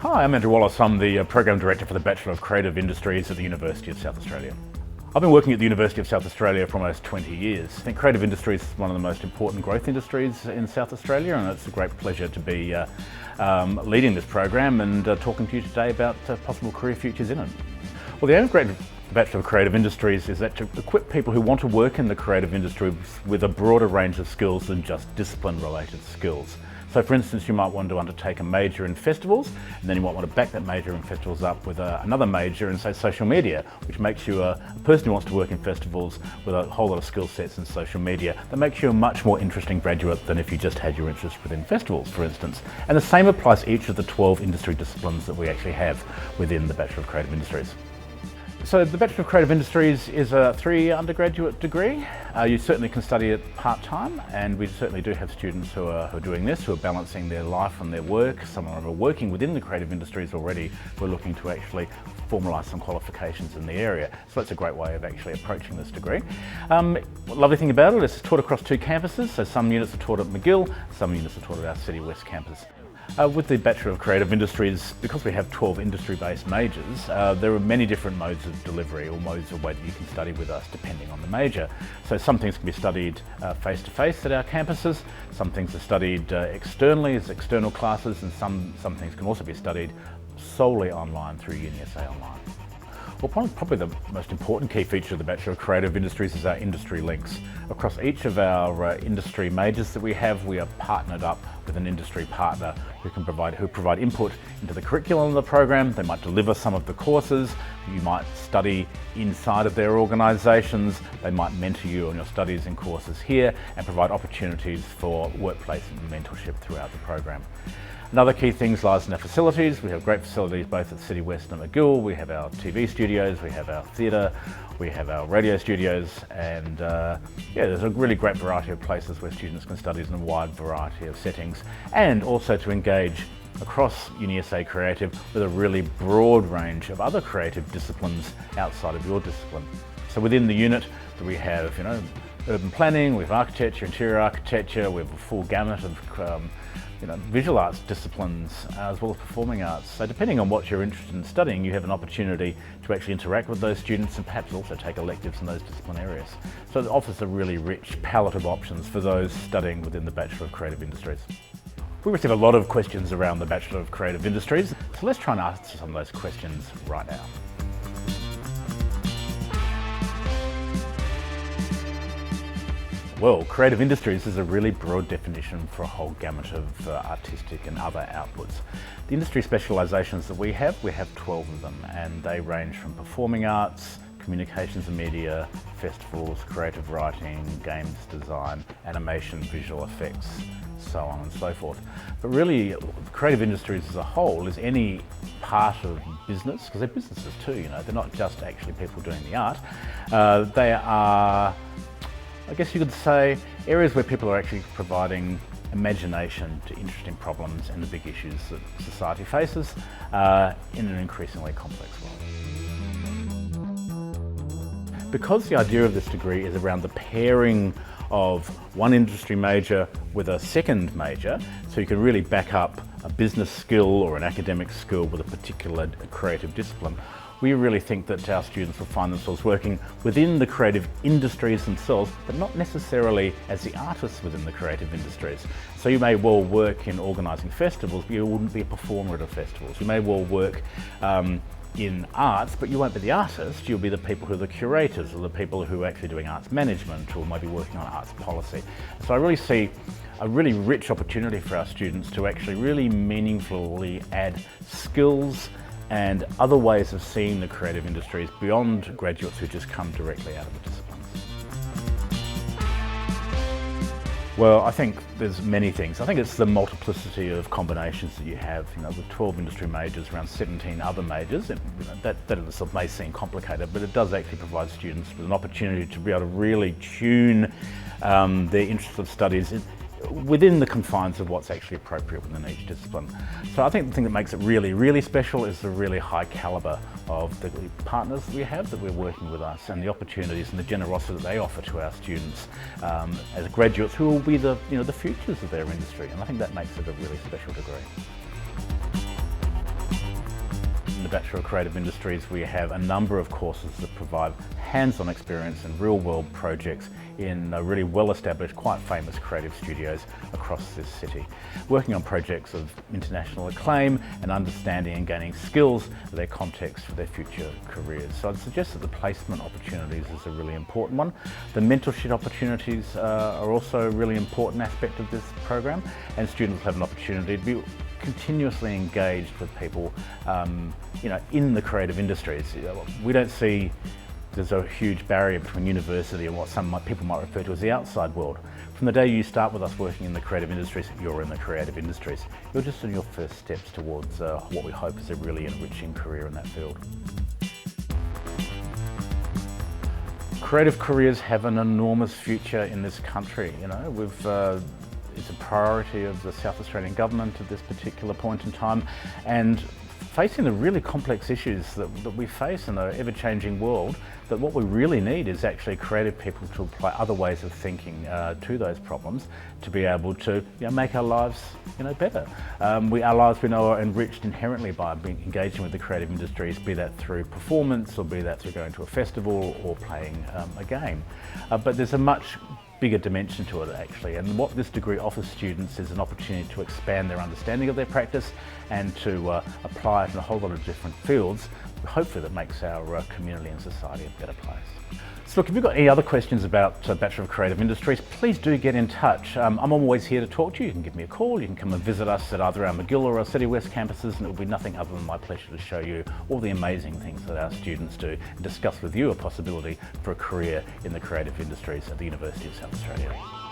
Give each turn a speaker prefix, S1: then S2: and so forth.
S1: Hi, I'm Andrew Wallace. I'm the Program Director for the Bachelor of Creative Industries at the University of South Australia. I've been working at the University of South Australia for almost 20 years. I think creative industries is one of the most important growth industries in South Australia, and it's a great pleasure to be leading this program and talking to you today about possible career futures in it. Well, the aim of the Bachelor of Creative Industries is that to equip people who want to work in the creative industry with a broader range of skills than just discipline-related skills. So for instance, you might want to undertake a major in festivals, and then you might want to back that major in festivals up with another major in, say, social media, which makes you a person who wants to work in festivals with a whole lot of skill sets in social media. That makes you a much more interesting graduate than if you just had your interest within festivals, for instance. And the same applies to each of the 12 industry disciplines that we actually have within the Bachelor of Creative Industries. So the Bachelor of Creative Industries is a 3-year undergraduate degree. You certainly can study it part-time, and we certainly do have students who are doing this, who are balancing their life and their work. Some are working within the creative industries already. We're looking to actually formalise some qualifications in the area. So that's a great way of actually approaching this degree. Lovely thing about it is it's taught across 2 campuses. So some units are taught at McGill, some units are taught at our City West campus. With the Bachelor of Creative Industries, because we have 12 industry-based majors, there are many different modes of delivery or modes of way that you can study with us depending on the major. So some things can be studied face-to-face at our campuses, some things are studied externally as external classes, and some things can also be studied solely online through UniSA Online. Well, probably the most important key feature of the Bachelor of Creative Industries is our industry links. Across each of our industry majors that we have, we are partnered up with an industry partner who provide input into the curriculum of the program. They might deliver some of the courses. You might study inside of their organisations. They might mentor you on your studies and courses here and provide opportunities for workplace and mentorship throughout the program. Another key thing lies in our facilities. We have great facilities both at City West and McGill. We have our TV studios, we have our theatre, we have our radio studios, and there's a really great variety of places where students can study in a wide variety of settings, and also to engage across UniSA Creative with a really broad range of other creative disciplines outside of your discipline. So within the unit we have, urban planning, we have architecture, interior architecture, we have a full gamut of visual arts disciplines as well as performing arts. So depending on what you're interested in studying, you have an opportunity to actually interact with those students and perhaps also take electives in those discipline areas. So it offers a really rich palette of options for those studying within the Bachelor of Creative Industries. We receive a lot of questions around the Bachelor of Creative Industries, so let's try and answer some of those questions right now. Well, creative industries is a really broad definition for a whole gamut of artistic and other outputs. The industry specialisations that we have 12 of them, and they range from performing arts, communications and media, festivals, creative writing, games design, animation, visual effects, so on and so forth. But really, creative industries as a whole is any part of business, because they're businesses too, they're not just actually people doing the art. They are, I guess you could say, areas where people are actually providing imagination to interesting problems and the big issues that society faces in an increasingly complex world. Because the idea of this degree is around the pairing of one industry major with a second major, so you can really back up a business skill or an academic skill with a particular creative discipline, we really think that our students will find themselves working within the creative industries themselves, but not necessarily as the artists within the creative industries. So you may well work in organising festivals, but you wouldn't be a performer at a festivals. You may well work in arts, but you won't be the artist. You'll be the people who are the curators, or the people who are actually doing arts management, or maybe working on arts policy. So I really see a really rich opportunity for our students to actually really meaningfully add skills and other ways of seeing the creative industries beyond graduates who just come directly out of the disciplines. Well, I think there's many things. I think it's the multiplicity of combinations that you have, with 12 industry majors, around 17 other majors, and that in itself may seem complicated, but it does actually provide students with an opportunity to be able to really tune their interest of studies within the confines of what's actually appropriate within each discipline. So I think the thing that makes it really, really special is the really high calibre of the partners that we have that we're working with us, and the opportunities and the generosity that they offer to our students as graduates who will be the futures of their industry. And I think that makes it a really special degree. the Bachelor of Creative Industries, we have a number of courses that provide hands-on experience and real-world projects in really well-established, quite famous creative studios across this city, working on projects of international acclaim and understanding and gaining skills for their context for their future careers. So I'd suggest that the placement opportunities is a really important one. The mentorship opportunities are also a really important aspect of this program, and students have an opportunity to be continuously engaged with people in the creative industries. We don't see there's a huge barrier between university and what people might refer to as the outside world. From the day you start with us working in the creative industries, you're in the creative industries. You're just in your first steps towards what we hope is a really enriching career in that field. Creative careers have an enormous future in this country. It's a priority of the South Australian government at this particular point in time, and facing the really complex issues that we face in an ever-changing world, that what we really need is actually creative people to apply other ways of thinking to those problems to be able to make our lives better. Our lives, we know, are enriched inherently by engaging with the creative industries, be that through performance or be that through going to a festival or playing a game. But there's a much bigger dimension to it actually, and what this degree offers students is an opportunity to expand their understanding of their practice and to apply it in a whole lot of different fields, hopefully that makes our community and society a better place. So look, if you've got any other questions about Bachelor of Creative Industries, please do get in touch. I'm always here to talk to you. You can give me a call, you can come and visit us at either our Magill or our City West campuses, and it will be nothing other than my pleasure to show you all the amazing things that our students do and discuss with you a possibility for a career in the creative industries at the University of South Australia.